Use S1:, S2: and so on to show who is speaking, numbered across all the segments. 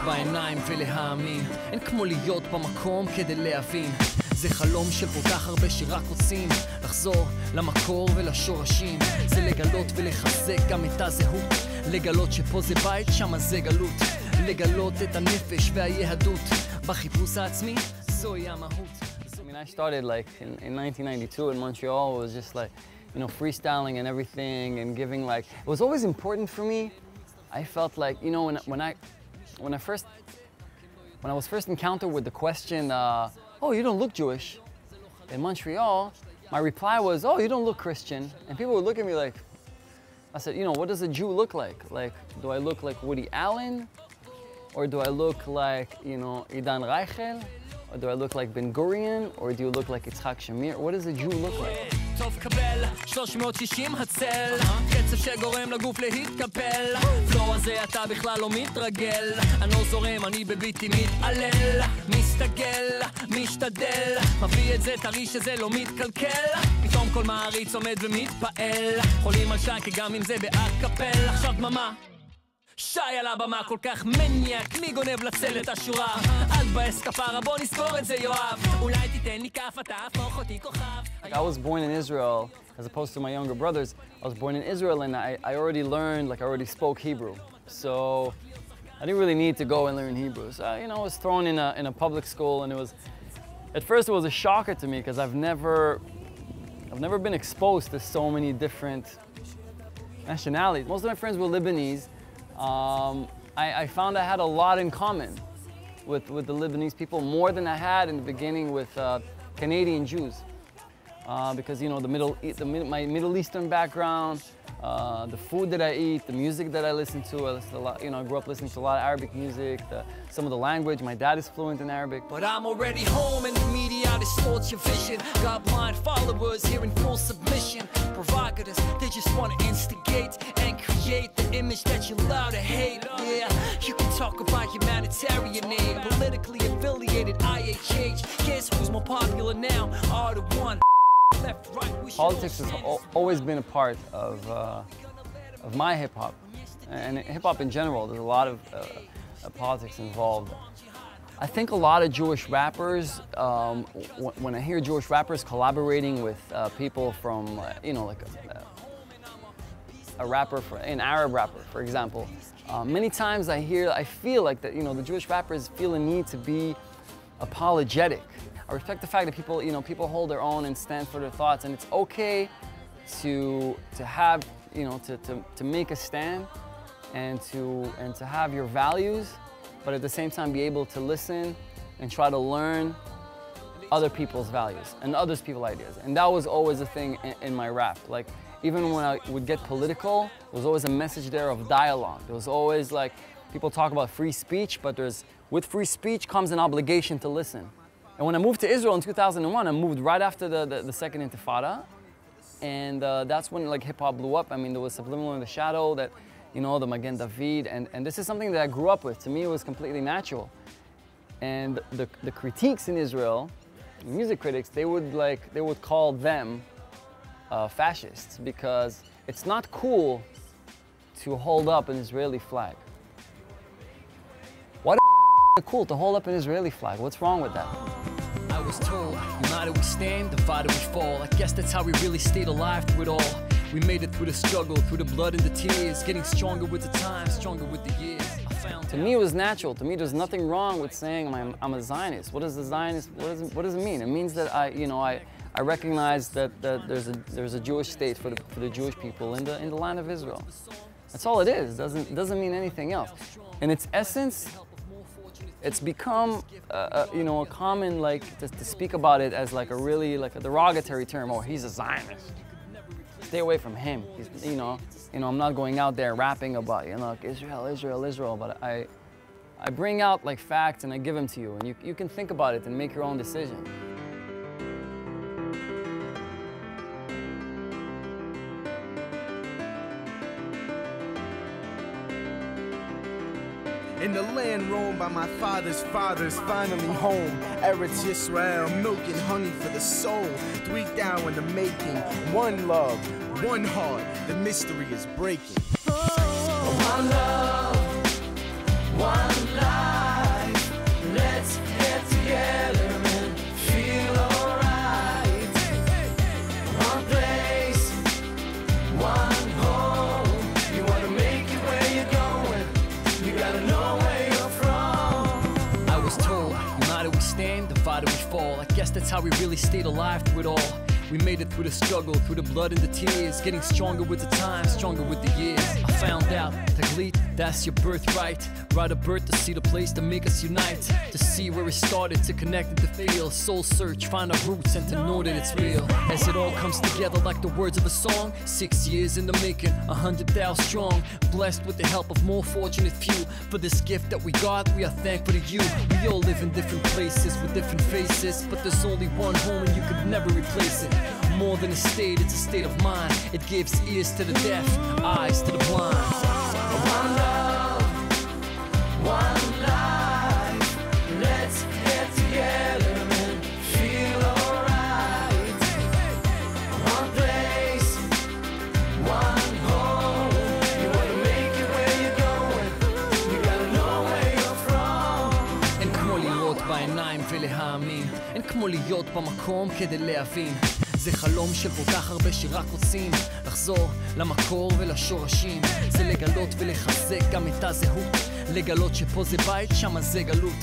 S1: בעיניים ולהאמין, אין כמו להיות במקום כדי להבין. זה חלום של כל כך הרבה שרק רוצים לחזור למקור ולשורשים. זה לגלות ולחזק גם את הזהות, לגלות שפה זה בית, שמה זה גלות, לגלות את הנפש והיהדות, בחיפוש העצמי זוהי המהות.
S2: I mean, I started like in 1992 in Montreal. It was just like, you know, freestyling and everything and giving like, it was always important for me. I felt like, you know, when I was first encountered with the question, oh, you don't look Jewish, in Montreal, my reply was, oh, you don't look Christian. And people would look at me like, I said, you know, what does a Jew look like? Like, do I look like Woody Allen? Or do I look like, you know, Idan Reichel? Or do I look like Ben Gurion? Or do you look like Yitzhak Shamir? What does a Jew look like?
S1: טוב קבל, 360 הצל, קצב שגורם לגוף להתקפל, פלואו הזה אתה בכלל לא מתרגל, אני לא זורם, אני בביטי מתעלל, מסתגל, משתדל, מביא את זה, תראי שזה לא מתקלקל, פתאום כל מעריץ עומד ומתפעל, חולים על שי כי גם אם זה באקפל, עכשיו דממה, שי על הבמה כל כך מניאק, מי גונב לצל את השורה, עד באסקפרה בוא נספור את זה יואב, אולי תיתן לי כף אתה הפוך אותי כוכב.
S2: I was born in Israel, as opposed to my younger brothers. I was born in Israel and I already learned, like I already spoke Hebrew. So I didn't really need to go and learn Hebrew. So, you know, I was thrown in a public school and it was, at first it was a shocker to me because I've never been exposed to so many different nationalities. Most of my friends were Lebanese. I found I had a lot in common with the Lebanese people, more than I had in the beginning with Canadian Jews. Because, you know, my Middle Eastern background, the food that I eat, the music that I listen to a lot, you know, I grew up listening to a lot of Arabic music, some of the language, my dad is fluent in Arabic.
S1: But I'm already home and the media distorts your vision. Got blind followers here in full submission. Provocateurs, they just want to instigate and create the image that you love to hate. Yeah, you can talk about humanitarian aid, politically affiliated IHH. Guess who's more popular now? Are the one. Left, right,
S2: politics has always been a part of my hip-hop, and hip-hop in general. There's a lot of politics involved. I think a lot of Jewish rappers, when I hear Jewish rappers collaborating with people from, you know, like a rapper, an Arab rapper, for example, many times I feel like that, you know, the Jewish rappers feel a need to be apologetic. I respect the fact that people, you know, people hold their own and stand for their thoughts, and it's okay to have, you know, to make a stand and to have your values, but at the same time be able to listen and try to learn other people's values and other people's ideas. And that was always a thing in my rap. Like, even when I would get political, there was always a message there of dialogue. There was always like, people talk about free speech, but with free speech comes an obligation to listen. And when I moved to Israel in 2001, I moved right after the second Intifada. And that's when like hip hop blew up. I mean, there was Subliminal in the Shadow, that, you know, the Magen David. And this is something that I grew up with. To me, it was completely natural. And the critiques in Israel, music critics, they would call them fascists, because it's not cool to hold up an Israeli flag. What cool to hold up an Israeli flag? What's wrong with that?
S1: I was told, united we stand, divided we fall. I guess that's how we really stayed alive through it all. We made it through the struggle, through the blood and the tears, getting stronger with the time, stronger with the years.
S2: To me, it was natural. To me, there's nothing wrong with saying I'm a Zionist. What does a Zionist? What does it mean? It means that I recognize that there's a Jewish state for the Jewish people in the land of Israel. That's all it is. It doesn't mean anything else. In its essence, it's become, you know, a common, like, to speak about it as like a really, like a derogatory term. Oh, he's a Zionist. Stay away from him. He's, you know, I'm not going out there rapping about, you know, like Israel, Israel, Israel, but I bring out like facts and I give them to you, and you can think about it and make your own decision.
S3: In the land roamed by my father's fathers, finally home. Eretz Yisrael, milk and honey for the soul. 3,000 in the making, one love, one heart. The mystery is breaking.
S1: One love, one life. It's how we really stayed alive through it all. We made it through the struggle, through the blood and the tears, getting stronger with the time, stronger with the years. I found out, Taglit, that's your birthright. Right of birth to see the place to make us unite, to see where it started, to connect and to feel. Soul search, find our roots and to know that it's real. As it all comes together like the words of a song, 6 years in the making, 100,000 strong. Blessed with the help of more fortunate few. For this gift that we got, we are thankful to you. We all live in different places with different faces, but there's only one home and you could never replace it. More than a state, it's a state of mind. It gives ears to the deaf, eyes to the blind.
S4: One love, one life. Let's get together and feel alright. One place, one home. You wanna make it where you're going. You gotta know where you're from.
S1: אין כמו לראות בעיניים ולהאמין, אין כמו להיות במקום כדי להבין. זה חלום של כל כך הרבה שרק רוצים לחזור למקור ולשורשים. זה לגלות ולחזק גם את הזהות, לגלות שפה זה בית, שמה זה גלות.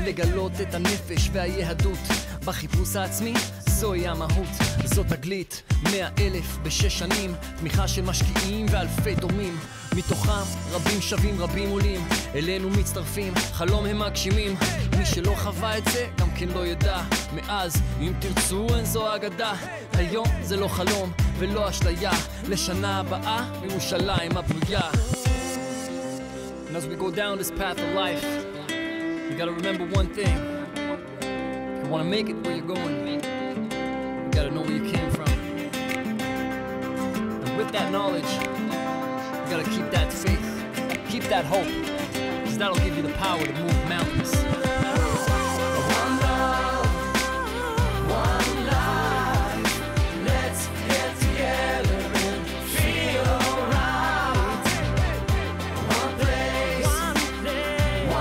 S1: לגלות את הנפש והיהדות בחיפוש העצמי, זוהי המהות. זאת תגלית 100,000 ב6 שנים, תמיכה של משקיעים ואלפי דומים. מתוכם רבים שווים, רבים עולים, אלינו מצטרפים, חלום הם מגשימים. מי שלא חווה את זה גם כן לא ידע. מאז אם תרצו אין זו אגדה. היום זה לא חלום ולא אשליה, לשנה הבאה בירושלים הבנויה. And as we go down this path of life, you gotta remember one thing. If you wanna make it where you're going, you gotta know where you came from. And with that knowledge, you gotta keep that faith, keep that hope, because that'll give you the power to move mountains.
S4: One love, one life. Let's get together and feel alright. One place,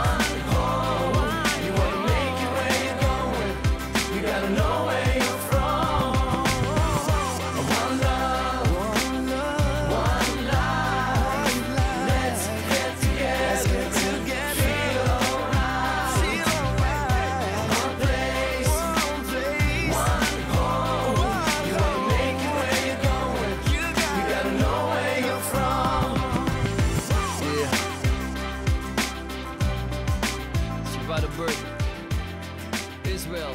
S4: one home. You wanna make it where you're going. You gotta know where you're from. One love, one life. Let's get together and feel alright. One place, one home. You wanna make it where you're going. You gotta know where you're from.
S1: Yeah. She by the birth, Israel.